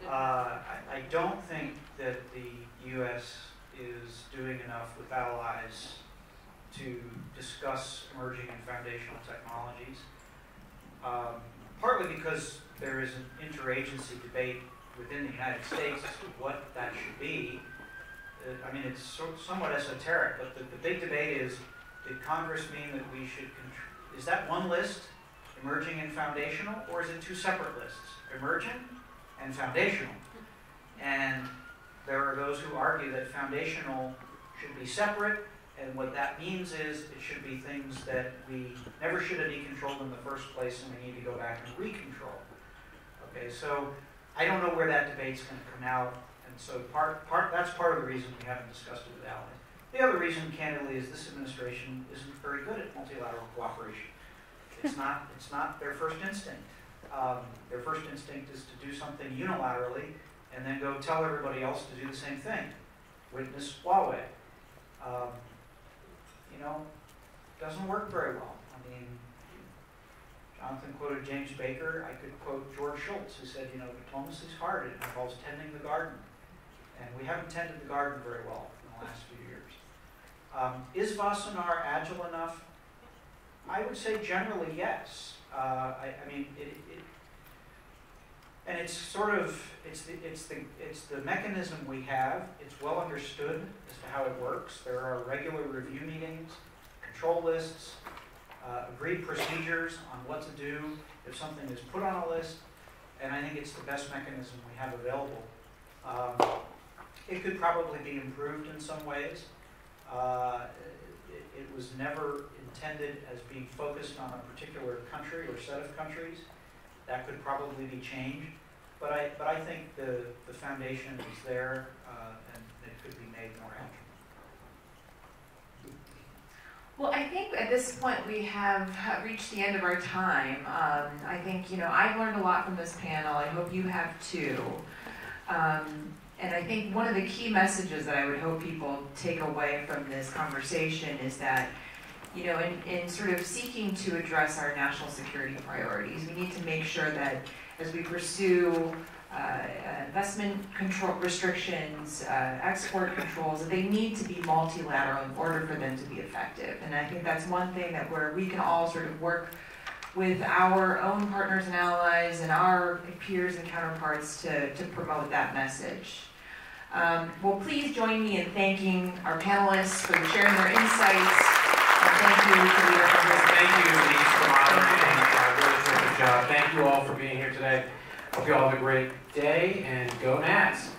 I don't think that the U.S. is doing enough with allies to discuss emerging and foundational technologies, partly because there is an interagency debate within the United States as to what that should be. I mean, it's somewhat esoteric, but the big debate is, did Congress mean that we should, is that one list, emerging and foundational, or is it two separate lists, emerging and foundational? And there are those who argue that foundational should be separate, and what that means is it should be things that we never should have decontrolled in the first place, and we need to go back and recontrol. Okay, so I don't know where that debate's going to come out, and so that's part of the reason we haven't discussed it with allies. The other reason, candidly, is this administration isn't very good at multilateral cooperation. It's not their first instinct. Their first instinct is to do something unilaterally and then go tell everybody else to do the same thing. Witness Huawei. You know, doesn't work very well. I mean, Jonathan quoted James Baker. I could quote George Shultz, who said, you know, diplomacy is hard. It involves tending the garden. And we haven't tended the garden very well in the last few years. Is Wassenaar agile enough? I would say generally yes. I mean, and it's sort of, it's the mechanism we have. It's well understood as to how it works. There are regular review meetings, control lists, agreed procedures on what to do if something is put on a list, and I think it's the best mechanism we have available. It could probably be improved in some ways. It was never intended as being focused on a particular country or set of countries. That could probably be changed, but I think the foundation is there, and it could be made more agile. Well, I think at this point we have reached the end of our time. I think, you know, I've learned a lot from this panel. I hope you have too. And I think one of the key messages that I would hope people take away from this conversation is that, you know, in sort of seeking to address our national security priorities, we need to make sure that as we pursue investment control restrictions, export controls, that they need to be multilateral in order for them to be effective. And I think that's one thing that where we can all sort of work with our own partners and allies and our peers and counterparts to promote that message. Well, please join me in thanking our panelists for sharing their insights. And thank you to the Thank you, Denise, for moderating. Really terrific job. Thank you all for being here today. Hope you all have a great day, and go Nats.